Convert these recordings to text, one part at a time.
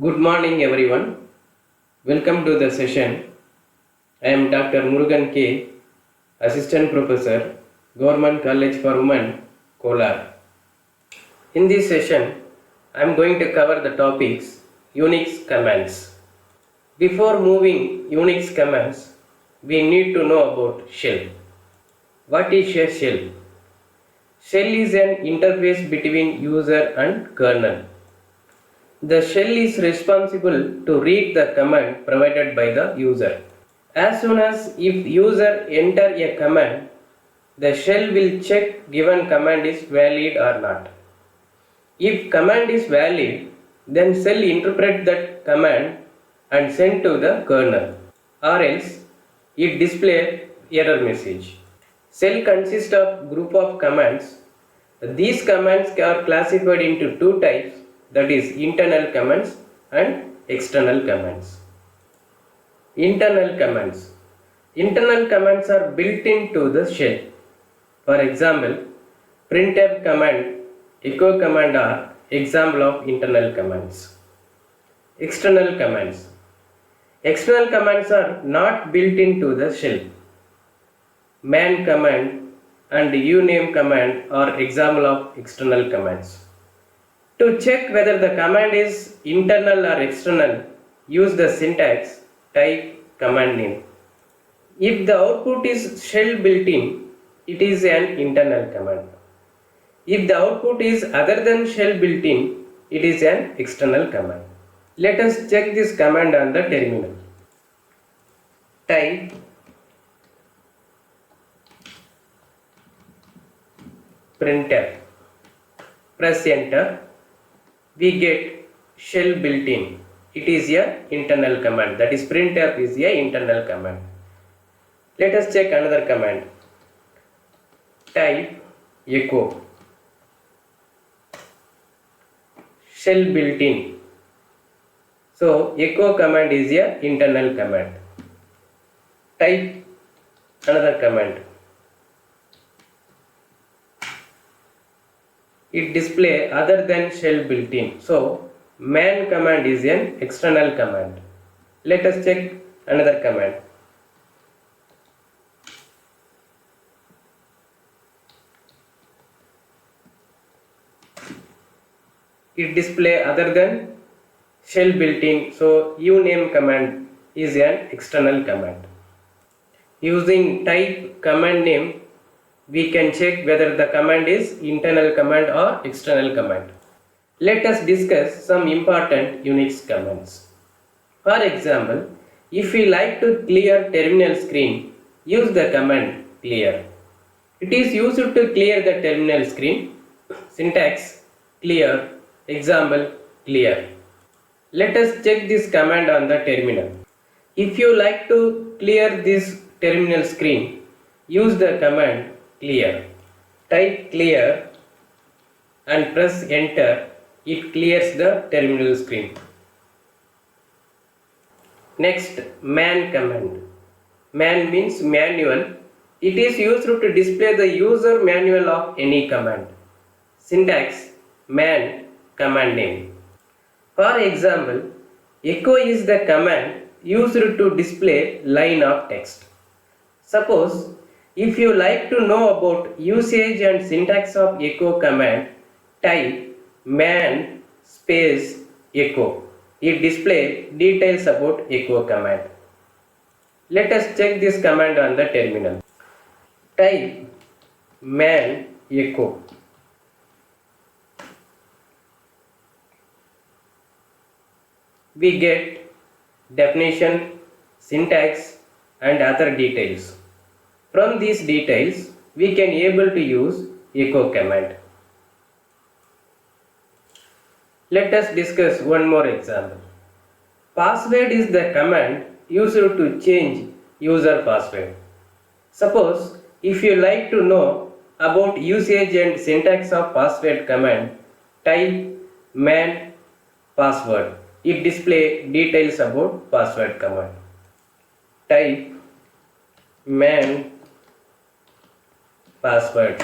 Good morning, everyone. Welcome to the session. I am Dr. Murugan K, Assistant Professor, Government College for Women, Kolar. In this session, I am going to cover the topics Unix commands. Before moving Unix commands, we need to know about shell. What is a shell? Shell is an interface between user and kernel. The shell is responsible to read the command provided by the user. As soon as if user enter a command, the shell will check given command is valid or not. If command is valid, then shell interpret that command and send to the kernel, or else it display error message. Shell consists of group of commands. These commands are classified into two types, that is internal commands and external commands. Internal commands. Internal commands are built into the shell. For example, printf command, echo command are example of internal commands. External commands. External commands are not built into the shell. Man command and uname command are example of external commands. To check whether the command is internal or external, use the syntax type command name. If the output is shell built-in, it is an internal command. If the output is other than shell built-in, it is an external command. Let us check this command on the terminal. Type printf. Press enter. We get shell built-in. It is a internal command, that is printf is a internal command. Let us check another command. Type echo. Shell built-in. So echo command is a internal command. Type another command. It display other than shell built-in. So man command is an external command. Let us check another command. It display other than shell built-in. So uname command is an external command. Using type command name, we can check whether the command is internal command or external command. Let us discuss some important Unix commands. For example, if we like to clear terminal screen, use the command clear. It is used to clear the terminal screen. Syntax clear, example clear. Let us check this command on the terminal. If you like to clear this terminal screen, use the command clear. Type clear and press enter. It clears the terminal screen. Next, man command. Man means manual. It is used to display the user manual of any command. Syntax man command name. For example, echo is the command used to display line of text. Suppose if you like to know about usage and syntax of echo command, type man space echo. It displays details about echo command. Let us check this command on the terminal. Type man echo. We get definition, syntax and other details. From these details, we can able to use echo command. Let us discuss one more example. Password is the command used to change user password. Suppose if you like to know about usage and syntax of password command, type man password. It display details about password command. Type man password.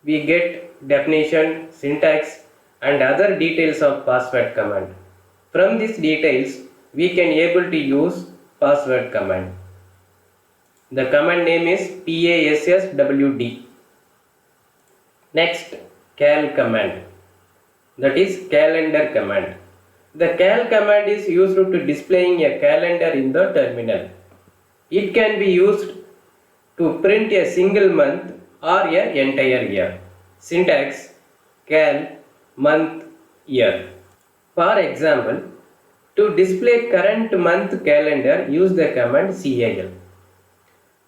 We get definition, syntax and other details of password command. From these details, we can able to use password command. The command name is passwd. Next, cal command, that is calendar command. The cal command is used to displaying a calendar in the terminal. It can be used to print a single month or an entire year. Syntax: cal, month, year. For example, to display current month calendar, use the command cal.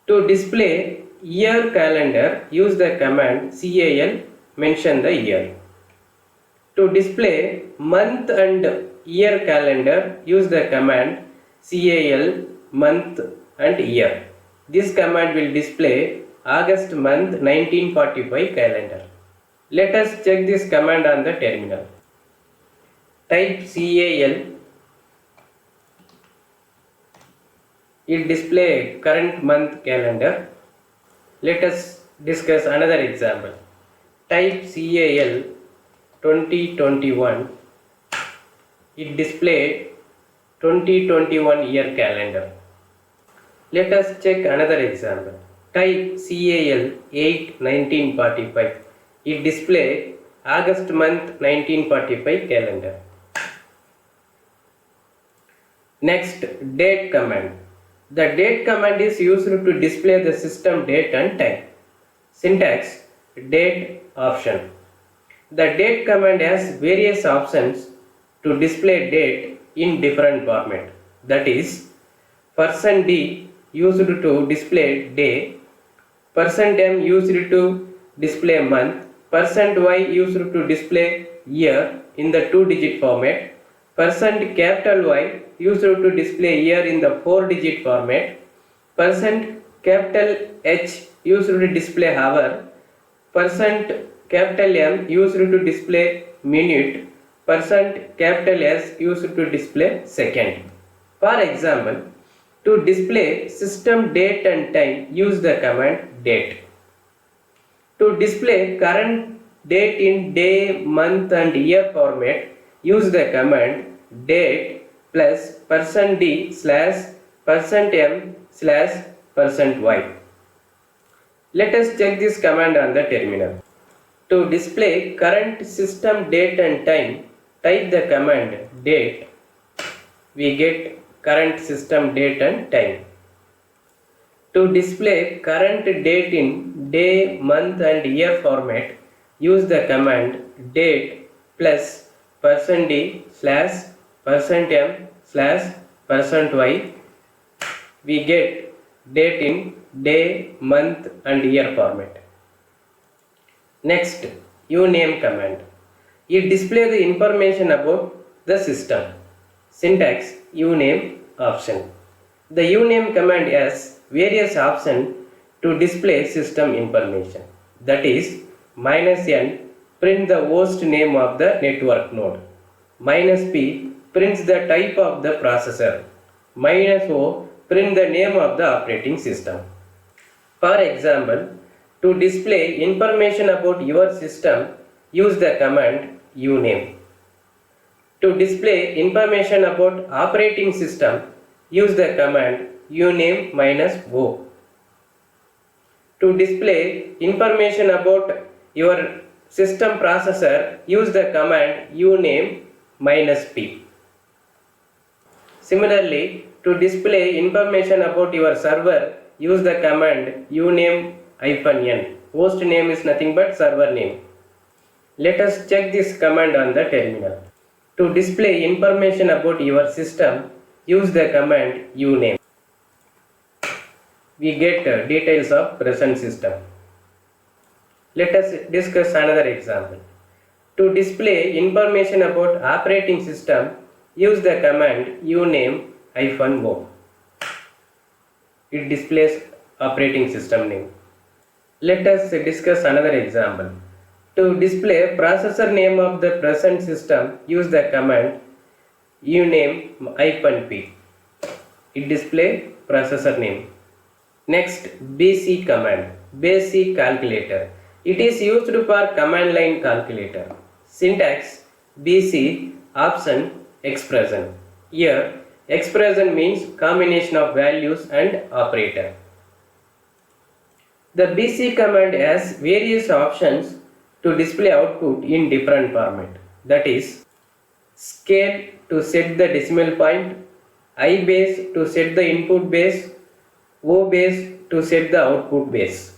To display year calendar, use the command cal, mention the year. To display month and year calendar, use the command cal, month and year. This command will display August month 1945 calendar. Let us check this command on the terminal. Type cal. It display current month calendar. Let us discuss another example. Type cal 2021. It display 2021 year calendar. Let us check another example. Type cal 8/1945. It display August month 1945 calendar. Next, date command. The date command is used to display the system date and time. Syntax: date option. The date command has various options to display date in different format. That is, %d used to display day, %m used to display month, %y used to display year in the 2-digit format, %Y used to display year in the 4-digit format, %H used to display hour, %M used to display minute, %S used to display second. For example, to display system date and time, use the command date. To display current date in day, month and year format, use the command date plus %d slash %m slash %y. Let us check this command on the terminal. To display current system date and time, type the command date. We get current system date and time. To display current date in day, month and year format, use the command date plus %d slash %m slash %y. We get date in day, month and year format. Next, uname command. It displays the information about the system. Syntax: uname option. The uname command has various options to display system information. That is, -n print the host name of the network node. -p prints the type of the processor. -o print the name of the operating system. For example, to display information about your system, use the command uname. To display information about operating system, use the command uname -o. To display information about your system processor, use the command uname -p. Similarly, to display information about your server, use the command uname-n. Host name is nothing but server name. Let us check this command on the terminal. To display information about your system, use the command uname. We get details of present system. Let us discuss another example. To display information about operating system, use the command uname-o. It displays operating system name. Let us discuss another example. To display processor name of the present system, use the command uname-p. It displays processor name. Next, bc command, basic calculator. It is used for command line calculator. Syntax: BC option expression. Here expression means combination of values and operator. The BC command has various options to display output in different format. That is scale to set the decimal point, I base to set the input base, O base to set the output base.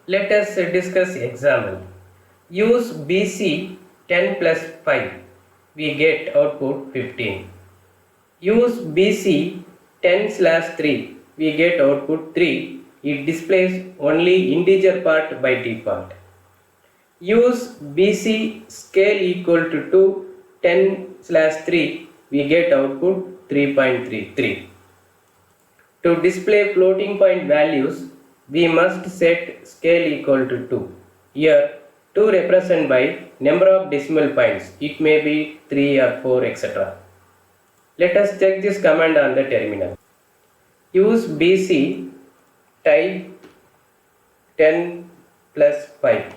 Let us discuss example. Use BC 10 plus 5. We get output 15. Use BC 10 slash 3. We get output 3. It displays only integer part by default. Use BC scale equal to 10 slash 3. We get output 3.33. To display floating point values, we must set scale equal to 2. Here 2 represented by number of decimal points. It may be 3 or 4 etc. Let us check this command on the terminal. Use BC type 10 plus 5.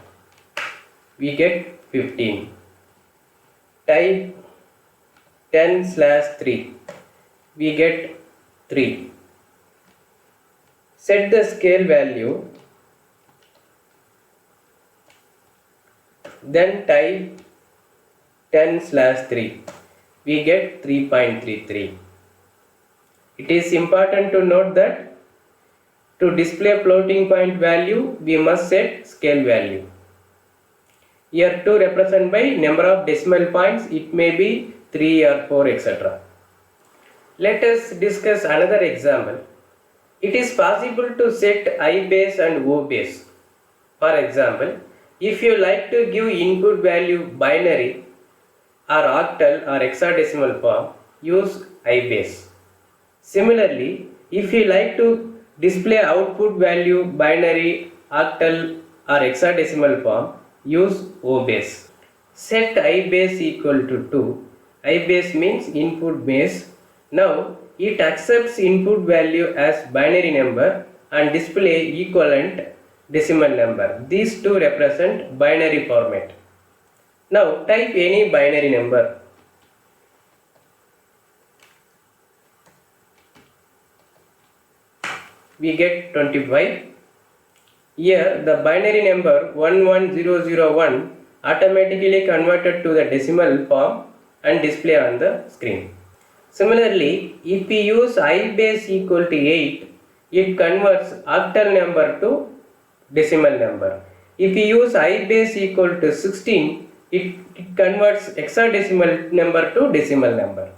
We get 15. Type 10 slash 3. We get 3. Set the scale value. Then type 10 slash 3. We get 3.33. It is important to note that to display floating point value, we must set scale value. Here 2 represented by number of decimal points. It may be 3 or 4 etc. Let us discuss another example. It is possible to set I base and O base. For example, if you like to give input value binary or octal or hexadecimal form, use I base. Similarly, if you like to display output value binary, octal or hexadecimal form, use O base. Set I base equal to 2. I base means input base. Now it accepts input value as binary number and display equivalent decimal number. These two represent binary format. Now type any binary number. We get 25. Here the binary number 11001 automatically converted to the decimal form and display on the screen. Similarly, if we use I base equal to 8, it converts octal number to decimal number. If we use I base equal to 16, it converts hexadecimal number to decimal number.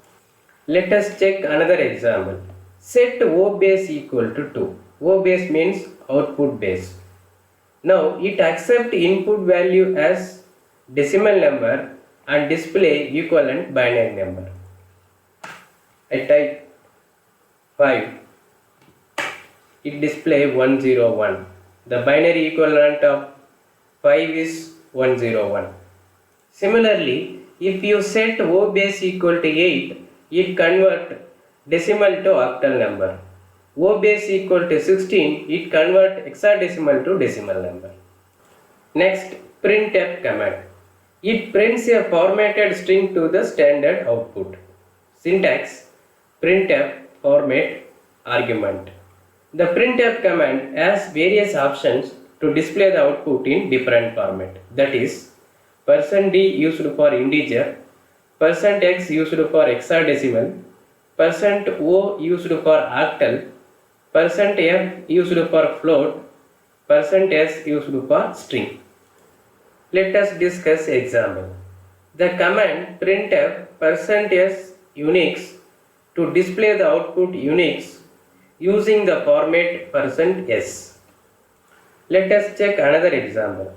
Let us check another example. Set O base equal to 2. O base means output base. Now it accepts input value as decimal number and display equivalent binary number. I type 5. It display 101. The binary equivalent of 5 is 101. Similarly, if you set O base equal to 8, it convert decimal to octal number. O base equal to 16, it convert hexadecimal to decimal number. Next, printf command. It prints a formatted string to the standard output. Syntax: printf format argument. The printf command has various options to display the output in different format. That is, %d used for integer, %x used for hexadecimal, %o used for octal, %f used for float, %s used for string. Let us discuss example. The command printf %s Unix to display the output Unix using the format %s. Let us check another example.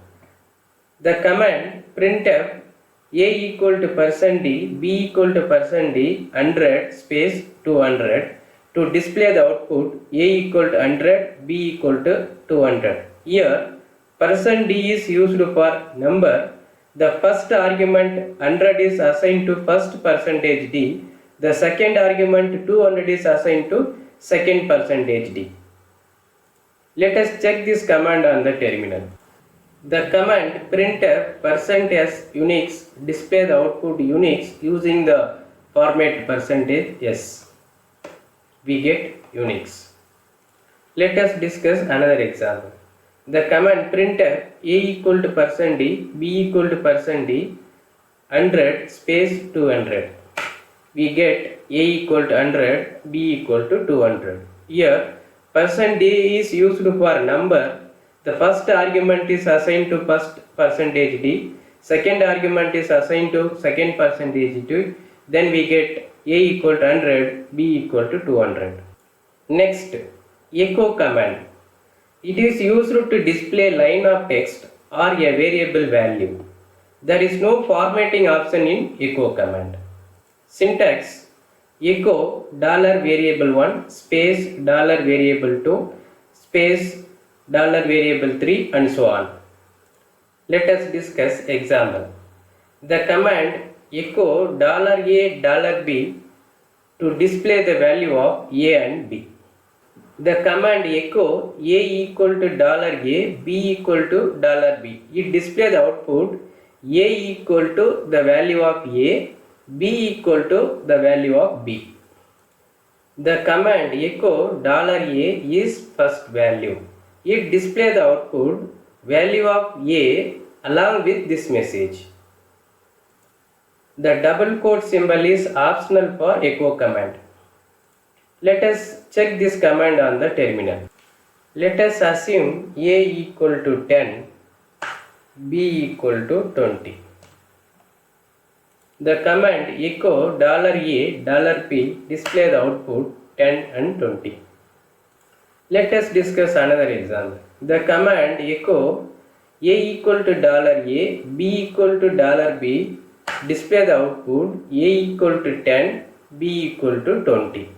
The command printf a equal to %d, b equal to %d, 100 space 200 to display the output a equal to 100, b equal to 200. Here %d is used for number. The first argument 100 is assigned to first %d. The second argument 200 is assigned to second %d. Let us check this command on the terminal. The command printf %s Unix display the output Unix using the format %s. We get Unix. Let us discuss another example. The command printf a equal to %d, b equal to %d, 100 space 200. We get a equal to 100, b equal to 200. Here %d is used for number. The first argument is assigned to first %d, second argument is assigned to second %d, then we get a equal to 100, b equal to 200. Next, echo command. It is used to display line of text or a variable value. There is no formatting option in echo command. Syntax: echo $variable1 space $variable2 space $variable3 and so on. Let us discuss example. The command echo $a$b to display the value of a and b. The command echo a equal to $a, b equal to $b. It displays the output a equal to the value of a, b equal to the value of b. The command echo $a is first value. It displays the output value of a along with this message. The double quote symbol is optional for echo command. Let us check this command on the terminal. Let us assume a equal to 10, b equal to 20. The command echo $a$p display the output 10 and 20. Let us discuss another example. The command echo a equal to $a, b equal to $b display the output a equal to 10, b equal to 20.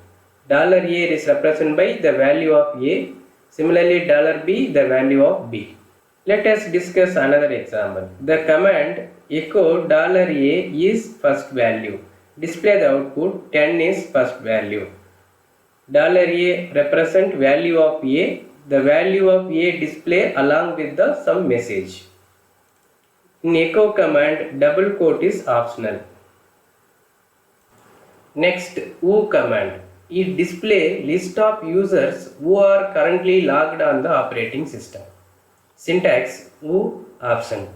$a is represented by the value of a, similarly $b the value of b. Let us discuss another example. The command echo $a is first value. Display the output 10 is first value. $a represent value of a. The value of a display along with the some message. In echo command, double quote is optional. Next, who command. It display list of users who are currently logged on the operating system. Syntax: who option.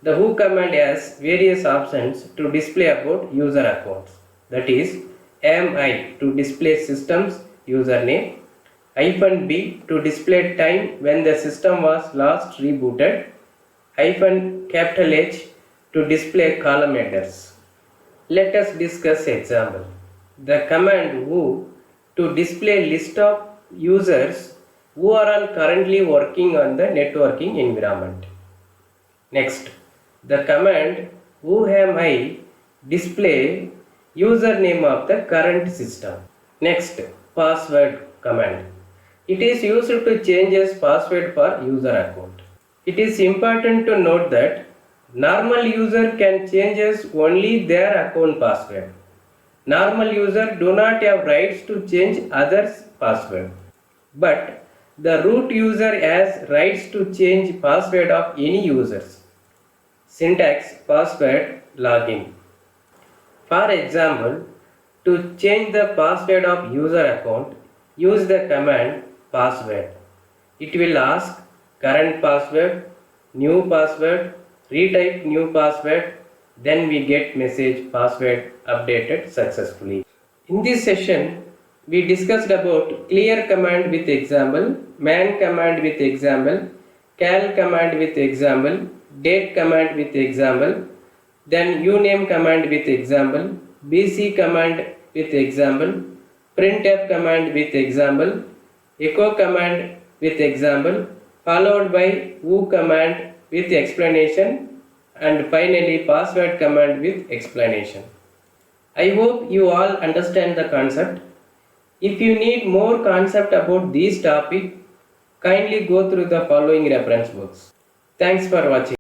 The who command has various options to display about user accounts. That is, -i to display system's username, -b to display time when the system was last rebooted, -H to display column headers. Let us discuss example. The command who to display list of users who are all currently working on the networking environment. Next, the command whoami display username of the current system. Next, password command. It is used to change password for user account. It is important to note that normal user can change only their account password. Normal user do not have rights to change others' password. But the root user has rights to change password of any users. Syntax: password login. For example, to change the password of user account, use the command password. It will ask current password, new password, retype new password, then we get message password updated successfully. In this session, we discussed about clear command with example, man command with example, cal command with example, date command with example, then uname command with example, bc command with example, printf command with example, echo command with example, followed by who command with explanation, and finally password command with explanation. I hope you all understand the concept. If you need more concept about this topic, kindly go through the following reference books. Thanks for watching.